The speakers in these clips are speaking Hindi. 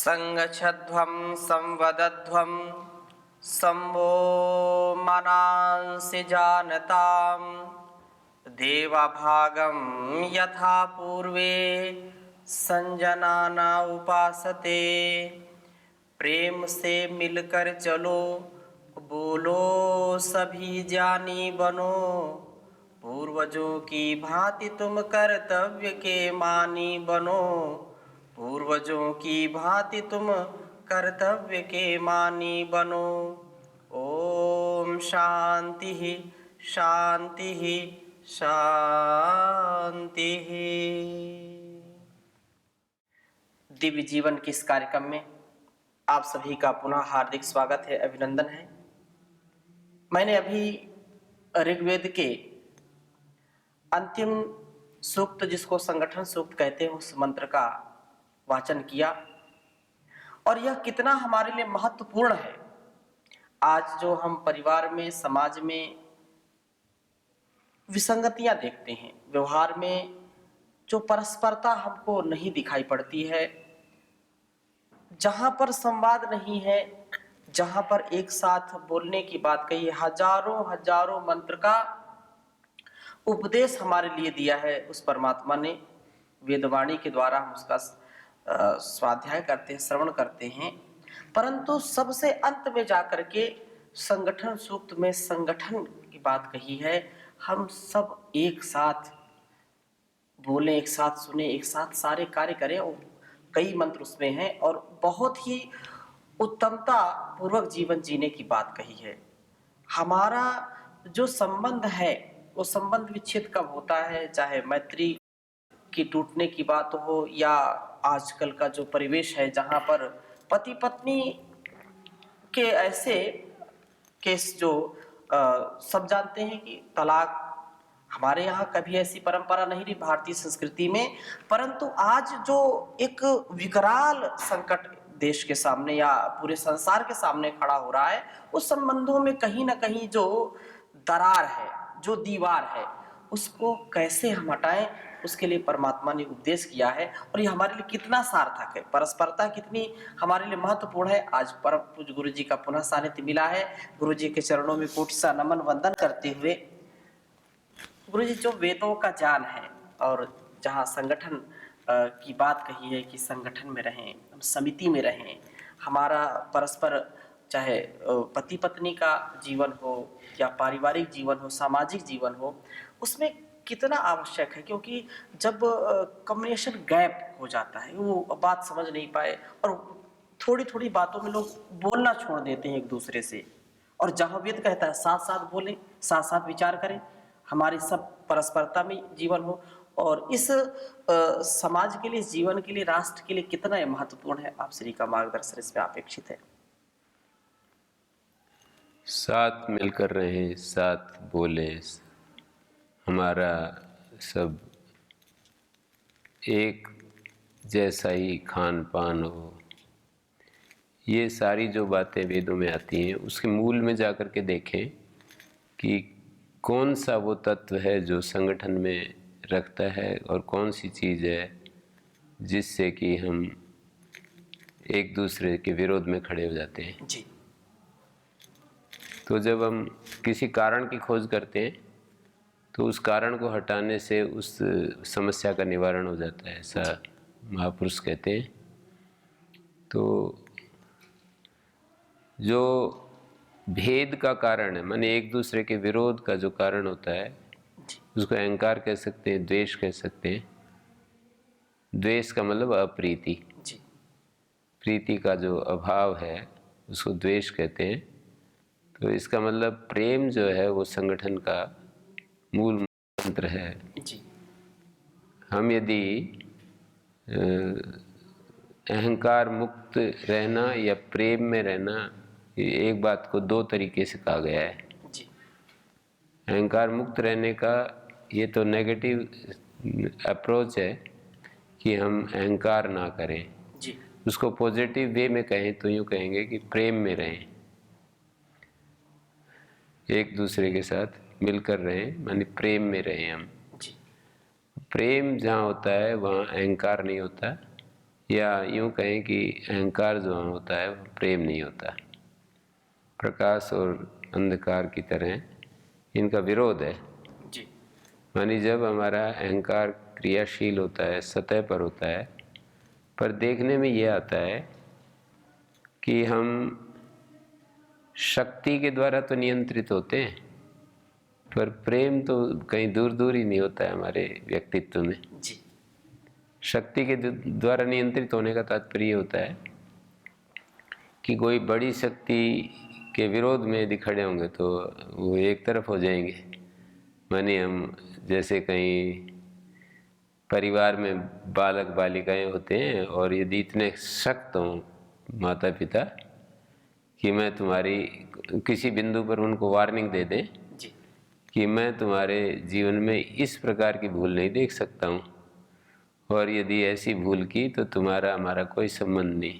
संगच्छध्वं संवदध्वं संवो मनांसि जानतां देवभागं यथा पूर्वे संजनाना उपासते। प्रेम से मिलकर चलो, बोलो सभी ज्ञानी बनो, पूर्वजों की भांति तुम कर्तव्य के मानी बनो, पूर्वजों की भांति तुम कर्तव्य के मानी बनो। ओम शांति शांति शांति। दिव्य जीवन के इस कार्यक्रम में आप सभी का पुनः हार्दिक स्वागत है, अभिनंदन है। मैंने अभी ऋग्वेद के अंतिम सूक्त, जिसको संगठन सूक्त कहते हैं, उस मंत्र का वाचन किया और यह कितना हमारे लिए महत्वपूर्ण है। आज जो हम परिवार में, समाज में विसंगतियां देखते हैं, व्यवहार में जो परस्परता हमको नहीं दिखाई पड़ती है, जहां पर संवाद नहीं है, जहां पर एक साथ बोलने की बात कही, हजारों हजारों मंत्र का उपदेश हमारे लिए दिया है उस परमात्मा ने। वेदवाणी के द्वारा हम उसका स्वाध्याय करते हैं, श्रवण करते हैं, परंतु सबसे अंत में जाकर के संगठन सूक्त में संगठन की बात कही है। हम सब एक साथ बोलें, एक साथ सुने, एक साथ सारे कार्य करें। और कई मंत्र उसमें हैं और बहुत ही उत्तमता पूर्वक जीवन जीने की बात कही है। हमारा जो संबंध है वो संबंध विच्छेद कब होता है, चाहे मैत्री की टूटने की बात हो या आजकल का जो परिवेश है जहां पर पति पत्नी के ऐसे केस जो सब जानते हैं कि तलाक, हमारे यहाँ कभी ऐसी परंपरा नहीं रही भारतीय संस्कृति में, परंतु आज जो एक विकराल संकट देश के सामने या पूरे संसार के सामने खड़ा हो रहा है, उस संबंधों में कहीं ना कहीं जो दरार है, जो दीवार है, उसको कैसे हम हटाएं, उसके लिए परमात्मा ने उपदेश किया है। और ये हमारे लिए कितना सार्थक है, परस्परता कितनी हमारे लिए महत्वपूर्ण है। आज परम पूज्य गुरु जी का पुनः सानिध्य मिला है। गुरु जी के चरणों में कोटि सा नमन वंदन करते हुए, गुरु जी जो वेदों का ज्ञान है और जहाँ संगठन की बात कही है कि संगठन में रहें, हम समिति में रहें, हमारा परस्पर चाहे पति पत्नी का जीवन हो या पारिवारिक जीवन हो, सामाजिक जीवन हो, उसमें कितना आवश्यक है। क्योंकि जब कम्युनिकेशन गैप हो जाता है, वो बात समझ नहीं पाए और थोड़ी थोड़ी बातों में लोग बोलना छोड़ देते हैं एक दूसरे से। और जहाँ वेद कहता है साथ साथ बोलें, साथ साथ विचार करें, हमारी सब परस्परता में जीवन हो। और इस समाज के लिए, जीवन के लिए, राष्ट्र के लिए कितना यह महत्वपूर्ण है, आप श्री का मार्गदर्शन इसमें अपेक्षित है। साथ मिलकर रहें, साथ बोले, हमारा सब एक जैसा ही खान पान हो, ये सारी जो बातें वेदों में आती हैं उसके मूल में जाकर के देखें कि कौन सा वो तत्व है जो संगठन में रखता है और कौन सी चीज़ है जिससे कि हम एक दूसरे के विरोध में खड़े हो जाते हैं जी। तो जब हम किसी कारण की खोज करते हैं तो उस कारण को हटाने से उस समस्या का निवारण हो जाता है, ऐसा महापुरुष कहते हैं। तो जो भेद का कारण है, माने एक दूसरे के विरोध का जो कारण होता है, उसको अहंकार कह सकते हैं, द्वेष कह सकते हैं। द्वेष का मतलब अप्रीति, प्रीति का जो अभाव है उसको द्वेष कहते हैं। तो इसका मतलब प्रेम जो है वो संगठन का मूल मंत्र है। जी। हम यदि अहंकार मुक्त रहना या प्रेम में रहना, एक बात को दो तरीके से कहा गया है। जी। अहंकार मुक्त रहने का ये तो नेगेटिव अप्रोच है कि हम अहंकार ना करें। जी। उसको पॉजिटिव वे में कहें तो यूँ कहेंगे कि प्रेम में रहें, एक दूसरे के साथ मिलकर रहें, माने प्रेम में रहें हम। जी। प्रेम जहाँ होता है वहाँ अहंकार नहीं होता, या यूँ कहें कि अहंकार जो होता है वो प्रेम नहीं होता। प्रकाश और अंधकार की तरह इनका विरोध है। जी मानी जब हमारा अहंकार क्रियाशील होता है, सतह पर होता है, पर देखने में ये आता है कि हम शक्ति के द्वारा तो नियंत्रित होते हैं, पर प्रेम तो कहीं दूर दूर ही नहीं होता है हमारे व्यक्तित्व में। जी शक्ति के द्वारा नियंत्रित होने का तात्पर्य होता है कि कोई बड़ी शक्ति के विरोध में यदि खड़े होंगे तो वो एक तरफ हो जाएंगे। मानिए हम जैसे कहीं परिवार में बालक बालिकाएं होते हैं और यदि इतने सख्त हों माता पिता कि मैं तुम्हारी किसी बिंदु पर उनको वार्निंग दे दें जी कि मैं तुम्हारे जीवन में इस प्रकार की भूल नहीं देख सकता हूँ, और यदि ऐसी भूल की तो तुम्हारा हमारा कोई संबंध नहीं।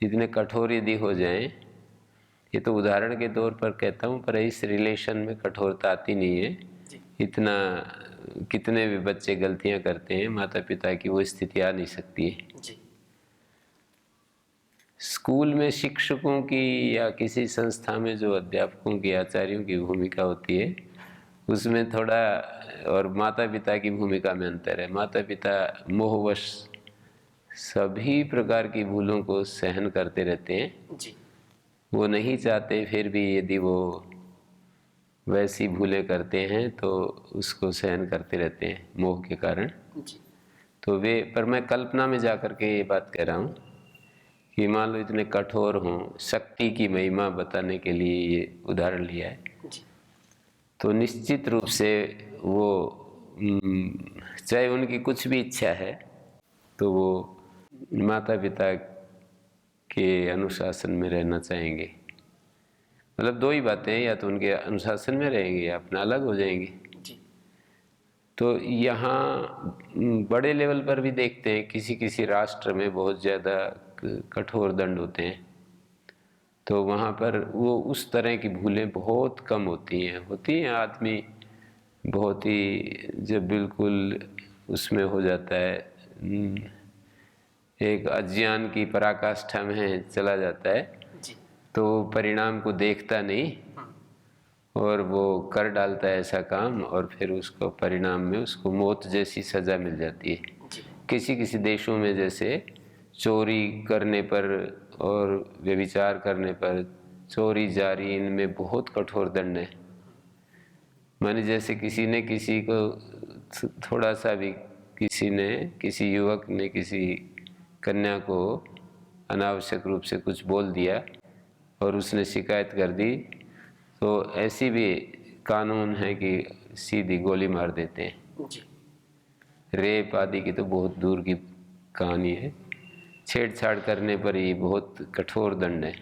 इतने कठोर यदि हो जाएं, ये तो उदाहरण के तौर पर कहता हूँ, पर इस रिलेशन में कठोरता आती नहीं है। इतना कितने भी बच्चे गलतियाँ करते हैं, माता पिता की वो स्थिति आ नहीं सकती है। जी स्कूल में शिक्षकों की या किसी संस्था में जो अध्यापकों की आचार्यों की भूमिका होती है उसमें थोड़ा, और माता पिता की भूमिका में अंतर है। माता पिता मोहवश सभी प्रकार की भूलों को सहन करते रहते हैं। जी वो नहीं चाहते, फिर भी यदि वो वैसी भूलें करते हैं तो उसको सहन करते रहते हैं मोह के कारण। जी तो वे, पर मैं कल्पना में जा कर के ये बात कह रहा हूँ कि मान लो इतने कठोर हों, शक्ति की महिमा बताने के लिए ये उदाहरण लिया है, जी तो निश्चित रूप से वो चाहे उनकी कुछ भी इच्छा है तो वो माता पिता के अनुशासन में रहना चाहेंगे। मतलब दो ही बातें हैं, या तो उनके अनुशासन में रहेंगे या अपना अलग हो जाएंगे। जी तो यहाँ बड़े लेवल पर भी देखते हैं किसी किसी राष्ट्र में बहुत ज़्यादा कठोर दंड होते हैं, तो वहाँ पर वो उस तरह की भूलें बहुत कम होती हैं। आदमी बहुत ही जब बिल्कुल उसमें हो जाता है, एक अज्ञान की पराकाष्ठा में चला जाता है, जी तो परिणाम को देखता नहीं और वो कर डालता है ऐसा काम, और फिर उसको परिणाम में उसको मौत जैसी सज़ा मिल जाती है। जी किसी किसी देशों में जैसे चोरी करने पर और व्यभिचार करने पर, चोरी जारी, इनमें बहुत कठोर दंड है। माने जैसे किसी ने किसी को थोड़ा सा भी, किसी युवक ने किसी कन्या को अनावश्यक रूप से कुछ बोल दिया और उसने शिकायत कर दी, तो ऐसी भी कानून है कि सीधी गोली मार देते हैं। जी रेप आदि की तो बहुत दूर की कहानी है, छेड़छाड़ करने पर ही बहुत कठोर दंड है।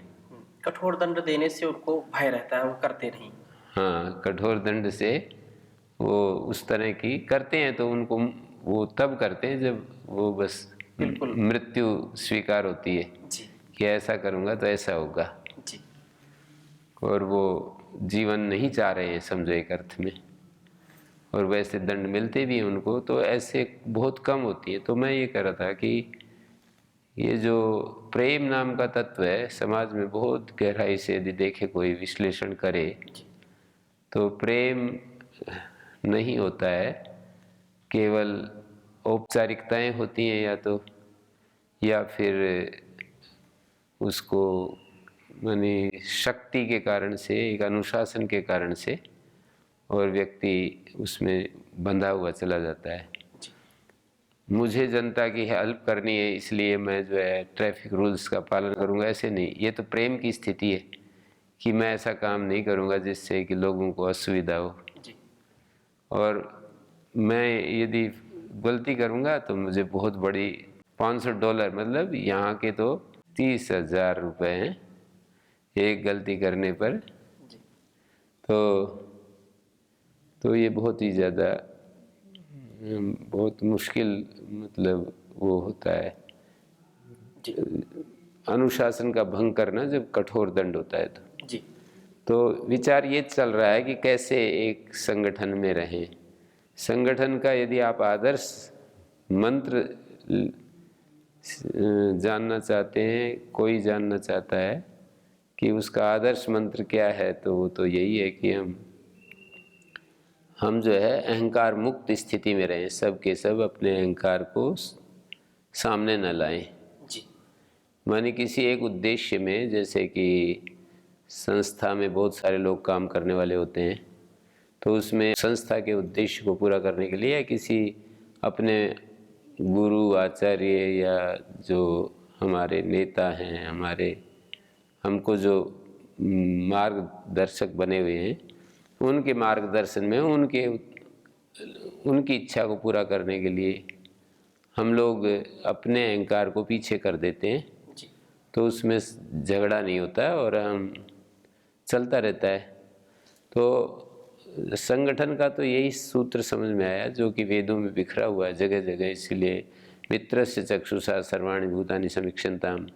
कठोर दंड देने से उनको भय रहता है, वो करते नहीं। हाँ, कठोर दंड से वो उस तरह की करते हैं तो उनको वो तब करते हैं जब वो बस बिल्कुल मृत्यु स्वीकार होती है जी कि ऐसा करूँगा तो ऐसा होगा, जी और वो जीवन नहीं चाह रहे हैं समझो एक अर्थ में, और वैसे दंड मिलते भी हैं उनको, तो ऐसे बहुत कम होती है। तो मैं ये कह रहा था कि ये जो प्रेम नाम का तत्व है समाज में बहुत गहराई से यदि देखे, कोई विश्लेषण करे, तो प्रेम नहीं होता है, केवल औपचारिकताएं होती हैं, या फिर उसको माने शक्ति के कारण से, एक अनुशासन के कारण से, और व्यक्ति उसमें बंधा हुआ चला जाता है। मुझे जनता की हेल्प करनी है इसलिए मैं जो है ट्रैफिक रूल्स का पालन करूंगा, ऐसे नहीं। ये तो प्रेम की स्थिति है कि मैं ऐसा काम नहीं करूंगा जिससे कि लोगों को असुविधा हो, और मैं यदि गलती करूंगा तो मुझे बहुत बड़ी $500, मतलब यहाँ के तो 30,000 रुपये हैं एक गलती करने पर। तो ये बहुत ही ज़्यादा बहुत मुश्किल, मतलब वो होता है अनुशासन का भंग करना जब कठोर दंड होता है। तो विचार ये चल रहा है कि कैसे एक संगठन में रहें। संगठन का यदि आप आदर्श मंत्र जानना चाहते हैं, कोई जानना चाहता है कि उसका आदर्श मंत्र क्या है, तो वो तो यही है कि हम जो है अहंकार मुक्त स्थिति में रहें, सब के सब अपने अहंकार को सामने न लाएं। जी माने किसी एक उद्देश्य में, जैसे कि संस्था में बहुत सारे लोग काम करने वाले होते हैं, तो उसमें संस्था के उद्देश्य को पूरा करने के लिए या किसी अपने गुरु आचार्य या जो हमारे नेता हैं, हमको जो मार्गदर्शक बने हुए हैं, उनके मार्गदर्शन में उनकी इच्छा को पूरा करने के लिए हम लोग अपने अहंकार को पीछे कर देते हैं, तो उसमें झगड़ा नहीं होता है और हम चलता रहता है। तो संगठन का तो यही सूत्र समझ में आया जो कि वेदों में बिखरा हुआ है जगह जगह। इसलिए मित्रस्य चक्षुषा सर्वाणि भूतानि समीक्षन्ताम्,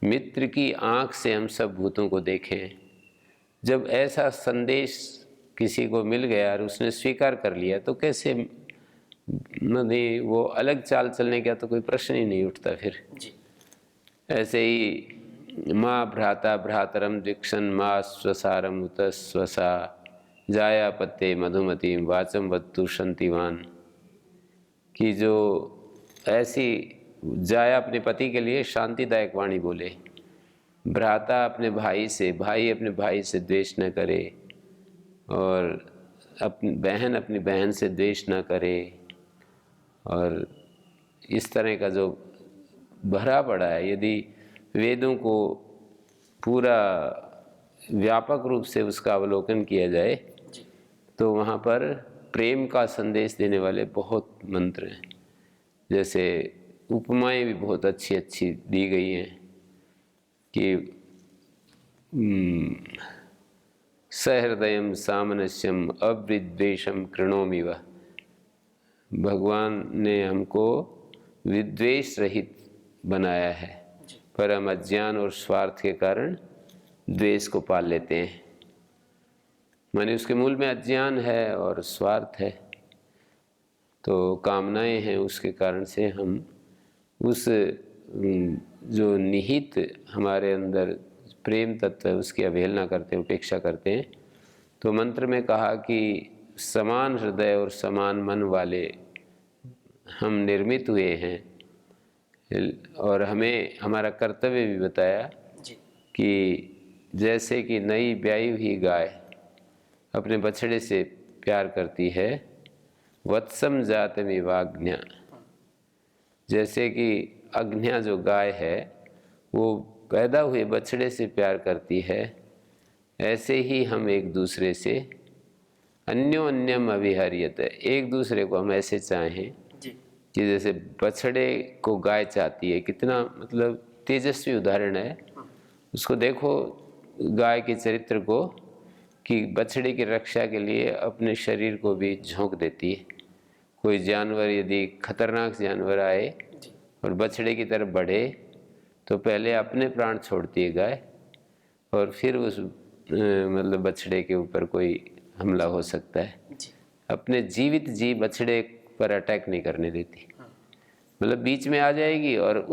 मित्र की आँख से हम सब भूतों को देखें। जब ऐसा संदेश किसी को मिल गया और उसने स्वीकार कर लिया, तो कैसे नहीं, वो अलग चाल चलने का तो कोई प्रश्न ही नहीं उठता फिर। ऐसे ही माँ भ्राता भ्रातरम दीक्षण माँ स्वसारम उत स्वसा जाया पत्ते मधुमती वाचम वत्तु शंतिवान, कि जो ऐसी जाया अपने पति के लिए शांतिदायक वाणी बोले, भ्राता अपने भाई से, भाई अपने भाई से द्वेष न करे, और अपनी बहन से द्वेष न करे, और इस तरह का जो भरा पड़ा है, यदि वेदों को पूरा व्यापक रूप से उसका अवलोकन किया जाए तो वहाँ पर प्रेम का संदेश देने वाले बहुत मंत्र हैं। जैसे उपमाएं भी बहुत अच्छी अच्छी दी गई हैं कि सहृदयम सामनस्यम अविद्वेषम कृणोमि वह, भगवान ने हमको विद्वेष रहित बनाया है, पर हम अज्ञान और स्वार्थ के कारण द्वेष को पाल लेते हैं। माने उसके मूल में अज्ञान है और स्वार्थ है, तो कामनाएं हैं, उसके कारण से हम उस जो निहित हमारे अंदर प्रेम तत्व है उसकी अवहेलना करते हैं, उपेक्षा करते हैं। तो मंत्र में कहा कि समान हृदय और समान मन वाले हम निर्मित हुए हैं, और हमें हमारा कर्तव्य भी बताया कि जैसे कि नई ब्याई हुई गाय अपने बछड़े से प्यार करती है, वत्सम जातमिवाज्ञा, जैसे कि अज्ञा जो गाय है वो पैदा हुए बछड़े से प्यार करती है, ऐसे ही हम एक दूसरे से अन्योन्यम अविहर्यत, एक दूसरे को हम ऐसे चाहें कि जैसे बछड़े को गाय चाहती है। कितना मतलब तेजस्वी उदाहरण है। उसको देखो गाय के चरित्र को, कि बछड़े की रक्षा के लिए अपने शरीर को भी झोंक देती है। कोई जानवर यदि खतरनाक जानवर आए और बछड़े की तरफ बढ़े तो पहले अपने प्राण छोड़ती है गाय, और फिर उस मतलब बछड़े के ऊपर कोई हमला हो सकता है। अपने जीवित जी बछड़े पर अटैक नहीं करने देती, मतलब बीच में आ जाएगी और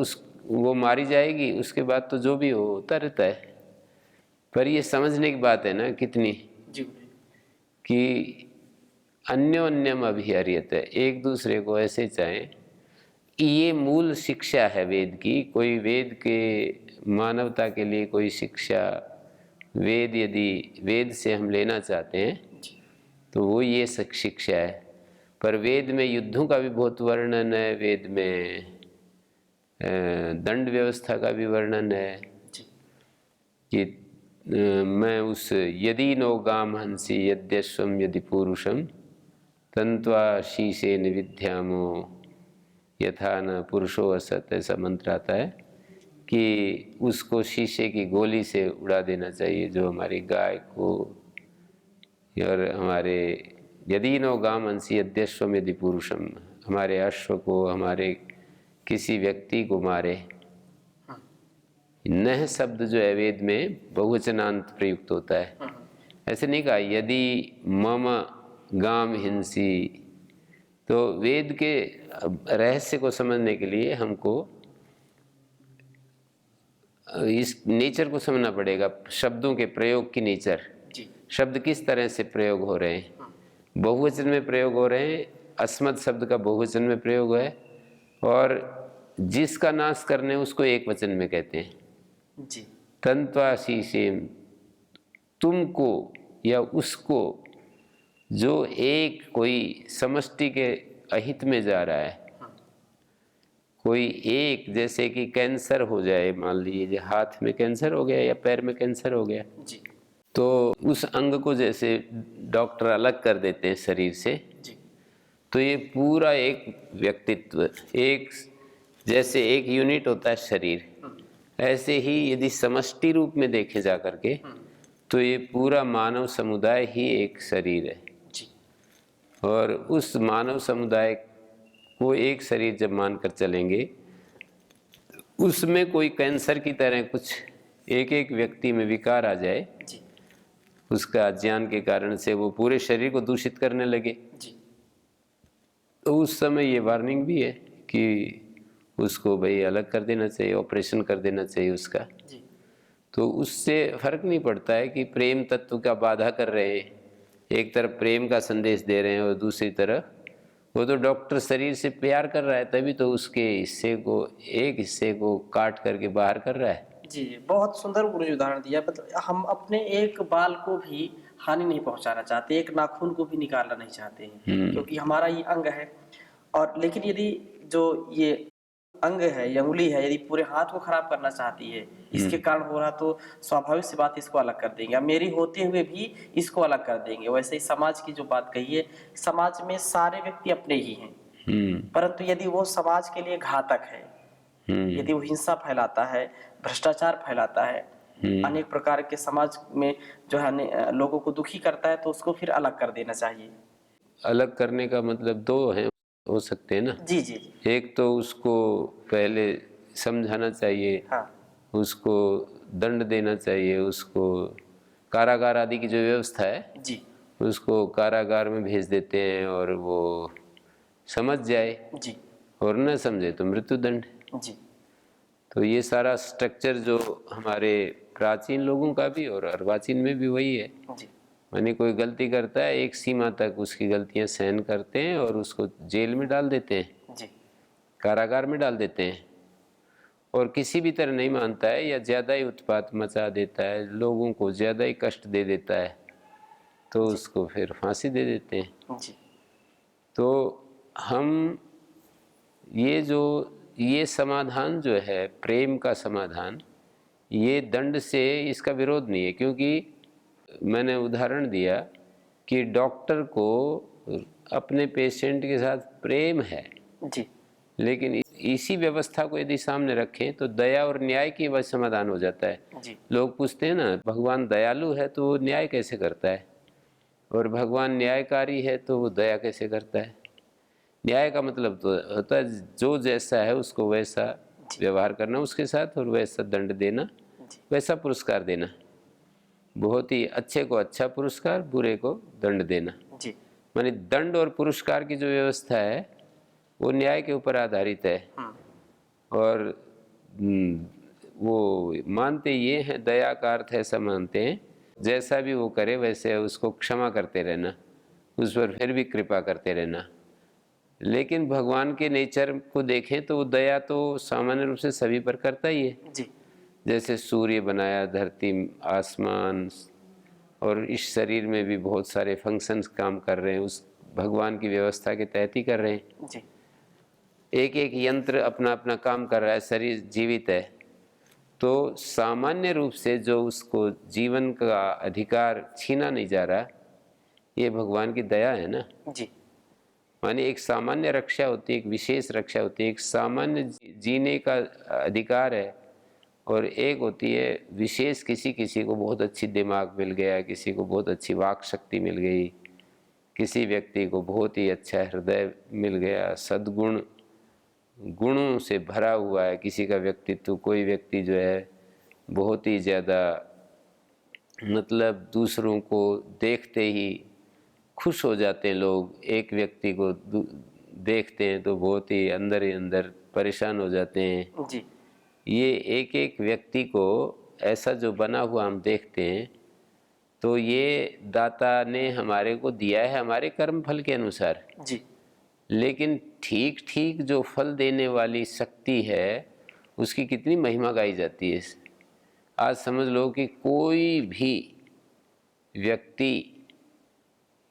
वो मारी जाएगी, उसके बाद तो जो भी होता रहता है। पर ये समझने की बात है ना कितनी, कि अन्योन्यम अभिहर्यत है, एक दूसरे को ऐसे चाहें। ये मूल शिक्षा है वेद की। कोई वेद के मानवता के लिए कोई शिक्षा यदि वेद से हम लेना चाहते हैं तो वो ये शिक्षा है। पर वेद में युद्धों का भी बहुत वर्णन है, वेद में दंड व्यवस्था का भी वर्णन है कि मैं उस यदि नो गाम हंसी यद्यश्वम यदि पुरुषम तंत्वा शीशे निविध्यामो यथा न पुरुषो असत, ऐसा मंत्र आता है कि उसको शीशे की गोली से उड़ा देना चाहिए, जो हमारी गाय को और हमारे यदि नो गाम हंसी यद्यश्वम यदि पुरुषम, हमारे अश्व को, हमारे किसी व्यक्ति को मारे। नह शब्द जो है वेद में बहुवचनांत प्रयुक्त होता है। ऐसे नहीं कहा यदि मम गाम हिंसी। तो वेद के रहस्य को समझने के लिए हमको इस नेचर को समझना पड़ेगा, शब्दों के प्रयोग की नेचर। जी। शब्द किस तरह से प्रयोग हो रहे हैं, बहुवचन में प्रयोग हो रहे हैं, अस्मत् शब्द का बहुवचन में प्रयोग है, और जिसका नाश करने उसको एक वचन में कहते हैं। जी। तन्त्वाशीषेम, तुमको या उसको, जो एक कोई समष्टि के अहित में जा रहा है। कोई एक, जैसे कि कैंसर हो जाए, मान लीजिए हाथ में कैंसर हो गया या पैर में कैंसर हो गया, जी। तो उस अंग को जैसे डॉक्टर अलग कर देते हैं शरीर से, जी। तो ये पूरा एक व्यक्तित्व, एक जैसे एक यूनिट होता है शरीर, ऐसे ही यदि समष्टि रूप में देखे जा करके, तो ये पूरा मानव समुदाय ही एक शरीर है। जी। और उस मानव समुदाय को एक शरीर जब मानकर चलेंगे, उसमें कोई कैंसर की तरह कुछ एक एक व्यक्ति में विकार आ जाए, जी। उसका अज्ञान के कारण से वो पूरे शरीर को दूषित करने लगे, जी। तो उस समय ये वार्निंग भी है कि उसको भाई अलग कर देना चाहिए, ऑपरेशन कर देना चाहिए उसका। जी। तो उससे फर्क नहीं पड़ता है कि प्रेम तत्व का बाधा कर रहे हैं, एक तरफ प्रेम का संदेश दे रहे हैं और दूसरी तरफ वो तो डॉक्टर शरीर से प्यार कर रहा है, तभी तो उसके हिस्से को, एक हिस्से को काट करके बाहर कर रहा है। जी, बहुत सुंदर गुरुजी उदाहरण दिया। मतलब हम अपने एक बाल को भी हानि नहीं पहुंचाना चाहते, एक नाखून को भी निकालना नहीं चाहते हैं, क्योंकि हमारा ये अंग है। और लेकिन यदि जो ये अंग है, ये उंगली है, यदि पूरे हाथ को खराब करना चाहती है, इसके कारण हो रहा, तो स्वाभाविक सी बात इसको अलग कर देंगे। अब मेरी होते हुए भी इसको अलग कर देंगे। वैसे ही समाज की जो बात कही है, समाज में सारे व्यक्ति अपने ही हैं, परंतु यदि वो समाज के लिए घातक है, यदि वो हिंसा फैलाता है, भ्रष्टाचार फैलाता है, अनेक प्रकार के समाज में जो है लोगों को दुखी करता है, तो उसको फिर अलग कर देना चाहिए। अलग करने का मतलब दो है, हो सकते हैं ना। जी। जी। जी। एक तो उसको पहले समझाना चाहिए, हाँ। उसको दंड देना चाहिए, उसको कारागार आदि की जो व्यवस्था है, जी। उसको कारागार में भेज देते हैं, और वो समझ जाए, जी। और न समझे तो मृत्युदंड। जी। तो ये सारा स्ट्रक्चर जो हमारे प्राचीन लोगों का भी और अर्वाचीन में भी वही है। जी। माने कोई गलती करता है, एक सीमा तक उसकी गलतियां सहन करते हैं और उसको जेल में डाल देते हैं, जी। कारागार में डाल देते हैं, और किसी भी तरह नहीं मानता है या ज़्यादा ही उत्पात मचा देता है, लोगों को ज़्यादा ही कष्ट दे देता है, तो उसको फिर फांसी दे देते हैं। जी। तो हम ये समाधान जो है प्रेम का समाधान, ये दंड से इसका विरोध नहीं है, क्योंकि मैंने उदाहरण दिया कि डॉक्टर को अपने पेशेंट के साथ प्रेम है, जी। लेकिन इसी व्यवस्था को यदि सामने रखें तो दया और न्याय की वजह समाधान हो जाता है। जी। लोग पूछते हैं ना, भगवान दयालु है तो वो न्याय कैसे करता है, और भगवान न्यायकारी है तो वो दया कैसे करता है। न्याय का मतलब तो होता है जो जैसा है उसको वैसा व्यवहार करना उसके साथ, और वैसा दंड देना, वैसा पुरस्कार देना। बहुत ही अच्छे को अच्छा पुरस्कार, बुरे को दंड देना। जी। माने दंड और पुरस्कार की जो व्यवस्था है वो न्याय के ऊपर आधारित है। और वो मानते ये हैं, दया का अर्थ ऐसा मानते हैं, जैसा भी वो करे वैसे उसको क्षमा करते रहना, उस पर फिर भी कृपा करते रहना। लेकिन भगवान के नेचर को देखें तो वो दया तो सामान्य रूप से सभी पर करता ही है। जी। जैसे सूर्य बनाया, धरती, आसमान, और इस शरीर में भी बहुत सारे फंक्शंस काम कर रहे हैं, उस भगवान की व्यवस्था के तहत ही कर रहे हैं। जी। एक एक यंत्र अपना अपना काम कर रहा है, शरीर जीवित है, तो सामान्य रूप से जो उसको जीवन का अधिकार छीना नहीं जा रहा, ये भगवान की दया है ना। जी। माने एक सामान्य रक्षा होती है, एक विशेष रक्षा होती है, एक सामान्य जीने का अधिकार है, और एक होती है विशेष, किसी किसी को बहुत अच्छी दिमाग मिल गया, किसी को बहुत अच्छी वाक शक्ति मिल गई, किसी व्यक्ति को बहुत ही अच्छा हृदय मिल गया, सद्गुण गुणों से भरा हुआ है किसी का व्यक्तित्व। कोई व्यक्ति जो है बहुत ही ज़्यादा, मतलब दूसरों को देखते ही खुश हो जाते हैं लोग, एक व्यक्ति को देखते हैं तो बहुत ही अंदर परेशान हो जाते हैं। जी। ये एक एक व्यक्ति को ऐसा जो बना हुआ हम देखते हैं, तो ये दाता ने हमारे को दिया है हमारे कर्म फल के अनुसार। जी लेकिन ठीक ठीक जो फल देने वाली शक्ति है उसकी कितनी महिमा गाई जाती है। आज समझ लो कि कोई भी व्यक्ति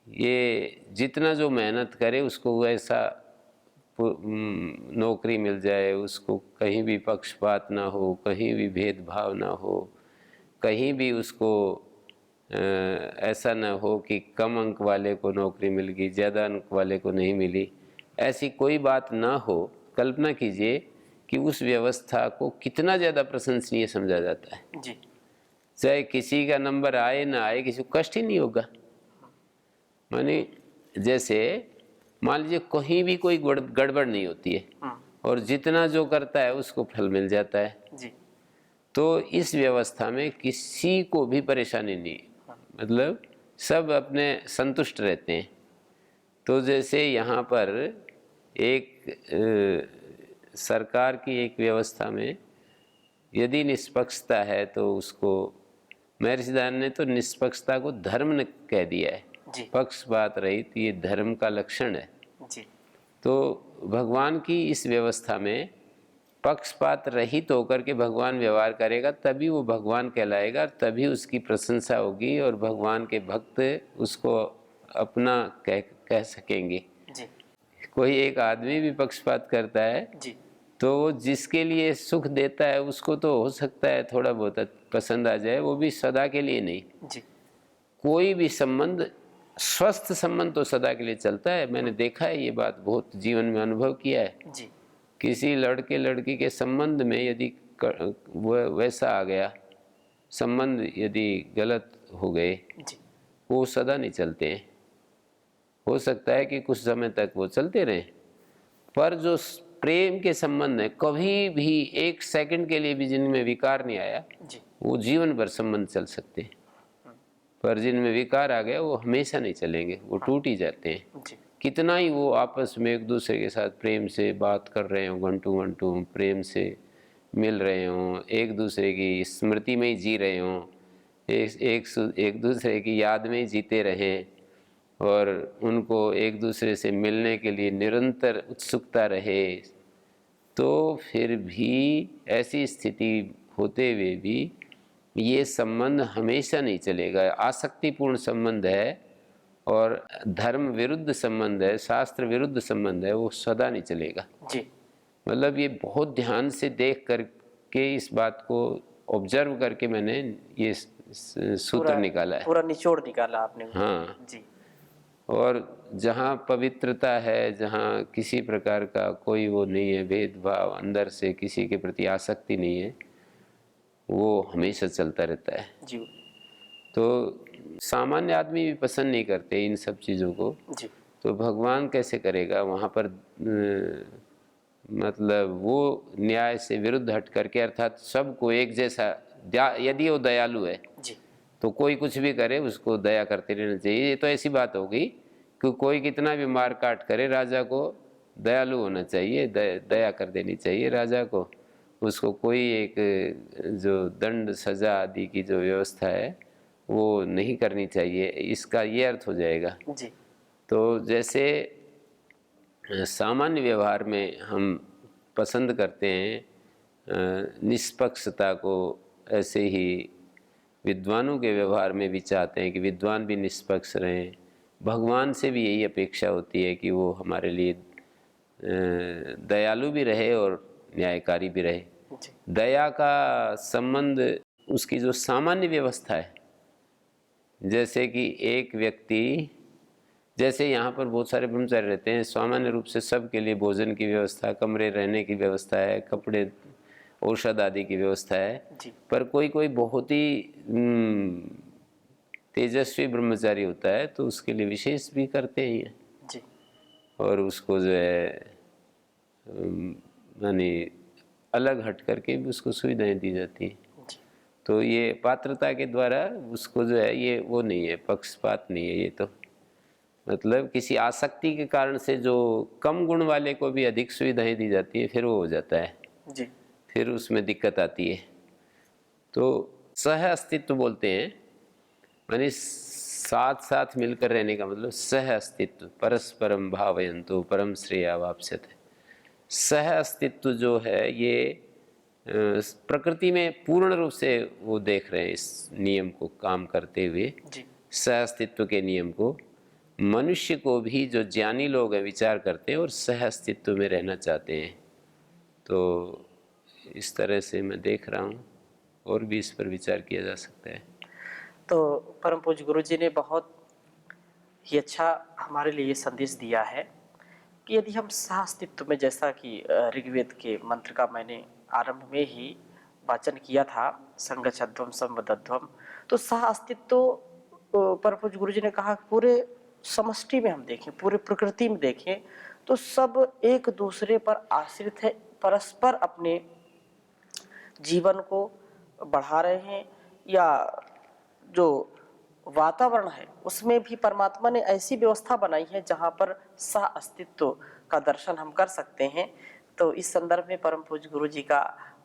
ये जितना जो मेहनत करे उसको वैसा नौकरी मिल जाए, उसको कहीं भी पक्षपात ना हो, कहीं भी भेदभाव ना हो, कहीं भी उसको ऐसा ना हो कि कम अंक वाले को नौकरी मिल गई, ज़्यादा अंक वाले को नहीं मिली, ऐसी कोई बात ना हो। कल्पना कीजिए कि उस व्यवस्था को कितना ज़्यादा प्रशंसनीय समझा जाता है। जी चाहे किसी का नंबर आए ना आए, किसी को कष्ट ही नहीं होगा। माने जैसे मान लीजिए कहीं भी कोई गड़बड़ नहीं होती है और जितना जो करता है उसको फल मिल जाता है। जी तो इस व्यवस्था में किसी को भी परेशानी नहीं, मतलब सब अपने संतुष्ट रहते हैं। तो जैसे यहाँ पर एक सरकार की एक व्यवस्था में यदि निष्पक्षता है तो उसको महर्षि दयानंद ने तो निष्पक्षता को धर्म ने कह दिया है। जी पक्षपात रहित ये धर्म का लक्षण है। जी तो भगवान की इस व्यवस्था में पक्षपात रहित होकर के भगवान व्यवहार करेगा, तभी वो भगवान कहलाएगा, तभी उसकी प्रशंसा होगी और भगवान के भक्त उसको अपना कह सकेंगे। जी कोई एक आदमी भी पक्षपात करता है जी तो वो जिसके लिए सुख देता है उसको तो हो सकता है थोड़ा बहुत पसंद आ जाए, वो भी सदा के लिए नहीं। जी कोई भी संबंध, स्वस्थ संबंध तो सदा के लिए चलता है। मैंने देखा है ये बात, बहुत जीवन में अनुभव किया है। जी किसी लड़के लड़की के संबंध में यदि वैसा आ गया, संबंध यदि गलत हो गए, जी वो सदा नहीं चलते हैं। हो सकता है कि कुछ समय तक वो चलते रहें, पर जो प्रेम के संबंध है कभी भी एक सेकंड के लिए भी जिनमें विकार नहीं आया, जी वो जीवन भर संबंध चल सकते हैं। पर जिनमें विकार आ गया वो हमेशा नहीं चलेंगे, वो टूट ही जाते हैं। जी कितना ही वो आपस में एक दूसरे के साथ प्रेम से बात कर रहे हों, घंटों घंटों प्रेम से मिल रहे हों, एक दूसरे की स्मृति में ही जी रहे हों, एक दूसरे की याद में ही जीते रहें और उनको एक दूसरे से मिलने के लिए निरंतर उत्सुकता रहे, तो फिर भी ऐसी स्थिति होते हुए भी ये संबंध हमेशा नहीं चलेगा। आसक्तिपूर्ण संबंध है और धर्म विरुद्ध संबंध है, शास्त्र विरुद्ध संबंध है, वो सदा नहीं चलेगा। जी मतलब ये बहुत ध्यान से देख करके इस बात को ऑब्जर्व करके मैंने ये सूत्र निकाला है। पूरा निचोड़ निकाला आपने। हाँ, जी और जहाँ पवित्रता है, जहाँ किसी प्रकार का कोई वो नहीं है, भेदभाव, अंदर से किसी के प्रति आसक्ति नहीं है, वो हमेशा चलता रहता है। जी तो सामान्य आदमी भी पसंद नहीं करते इन सब चीज़ों को, जी तो भगवान कैसे करेगा वहाँ पर? मतलब वो न्याय से विरुद्ध हट करके, अर्थात सबको एक जैसा, यदि वो दयालु है जी तो कोई कुछ भी करे उसको दया करते रहना चाहिए। ये तो ऐसी बात हो गई कि कोई कितना भी मार काट करे, राजा को दयालु होना चाहिए, दया कर देनी चाहिए राजा को। उसको कोई एक जो दंड सजा आदि की जो व्यवस्था है वो नहीं करनी चाहिए, इसका ये अर्थ हो जाएगा। जी तो जैसे सामान्य व्यवहार में हम पसंद करते हैं निष्पक्षता को, ऐसे ही विद्वानों के व्यवहार में भी चाहते हैं कि विद्वान भी निष्पक्ष रहें। भगवान से भी यही अपेक्षा होती है कि वो हमारे लिए दयालु भी रहे और न्यायकारी भी रहे। जी दया का संबंध उसकी जो सामान्य व्यवस्था है, जैसे कि एक व्यक्ति, जैसे यहाँ पर बहुत सारे ब्रह्मचारी रहते हैं, सामान्य रूप से सबके लिए भोजन की व्यवस्था, कमरे रहने की व्यवस्था है, कपड़े औषध आदि की व्यवस्था है। जी पर कोई कोई बहुत ही तेजस्वी ब्रह्मचारी होता है तो उसके लिए विशेष भी करते हैं जी और उसको जो है यानी अलग हट करके भी उसको सुविधाएं दी जाती हैं। जी तो ये पात्रता के द्वारा उसको जो है ये वो नहीं है, पक्षपात नहीं है। ये तो मतलब किसी आसक्ति के कारण से जो कम गुण वाले को भी अधिक सुविधाएं दी जाती है, फिर वो हो जाता है। जी फिर उसमें दिक्कत आती है। तो सह अस्तित्व बोलते हैं, यानी साथ साथ मिलकर रहने का मतलब सह अस्तित्व। परस्परम भावयन्तु परम श्रेयावाप्स्यते। सह अस्तित्व जो है ये प्रकृति में पूर्ण रूप से वो देख रहे हैं इस नियम को काम करते हुए, जी सह अस्तित्व के नियम को। मनुष्य को भी जो ज्ञानी लोग हैं विचार करते हैं और सह अस्तित्व में रहना चाहते हैं। तो इस तरह से मैं देख रहा हूँ, और भी इस पर विचार किया जा सकता है। तो परम पूज्य गुरु जी ने बहुत ही अच्छा हमारे लिए संदेश दिया है कि यदि हम सह अस्तित्व में, जैसा कि ऋग्वेद के मंत्र का मैंने आरंभ में ही वाचन किया था, संगच्छध्वम संवदध्वम, तो सह अस्तित्व परम पूज्य गुरु जी ने कहा पूरे समष्टि में हम देखें, पूरे प्रकृति में देखें तो सब एक दूसरे पर आश्रित है, परस्पर अपने जीवन को बढ़ा रहे हैं, या जो वातावरण है उसमें भी परमात्मा ने ऐसी व्यवस्था बनाई है जहाँ पर सह अस्तित्व का दर्शन हम कर सकते हैं। तो इस संदर्भ में परम पूज्य गुरु जी का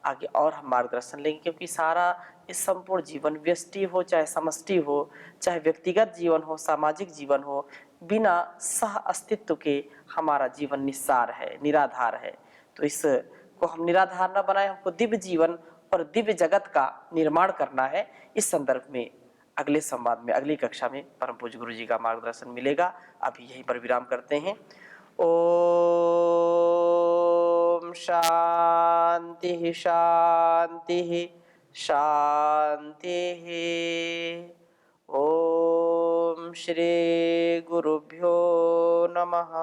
आगे और हम मार्गदर्शन लेंगे, क्योंकि सारा इस संपूर्ण जीवन, व्यष्टि हो चाहे समष्टि हो, चाहे व्यक्तिगत जीवन हो, सामाजिक जीवन हो, बिना सह अस्तित्व के हमारा जीवन निस्सार है, निराधार है। तो इस को हम निराधार न बनाए, हमको दिव्य जीवन और दिव्य जगत का निर्माण करना है। इस संदर्भ में अगले संवाद में, अगली कक्षा में परम पूज्य गुरु जी का मार्गदर्शन मिलेगा। अभी यहीं पर विराम करते हैं। ओम शांति शांति शांति। ओम श्री गुरुभ्यो नमः।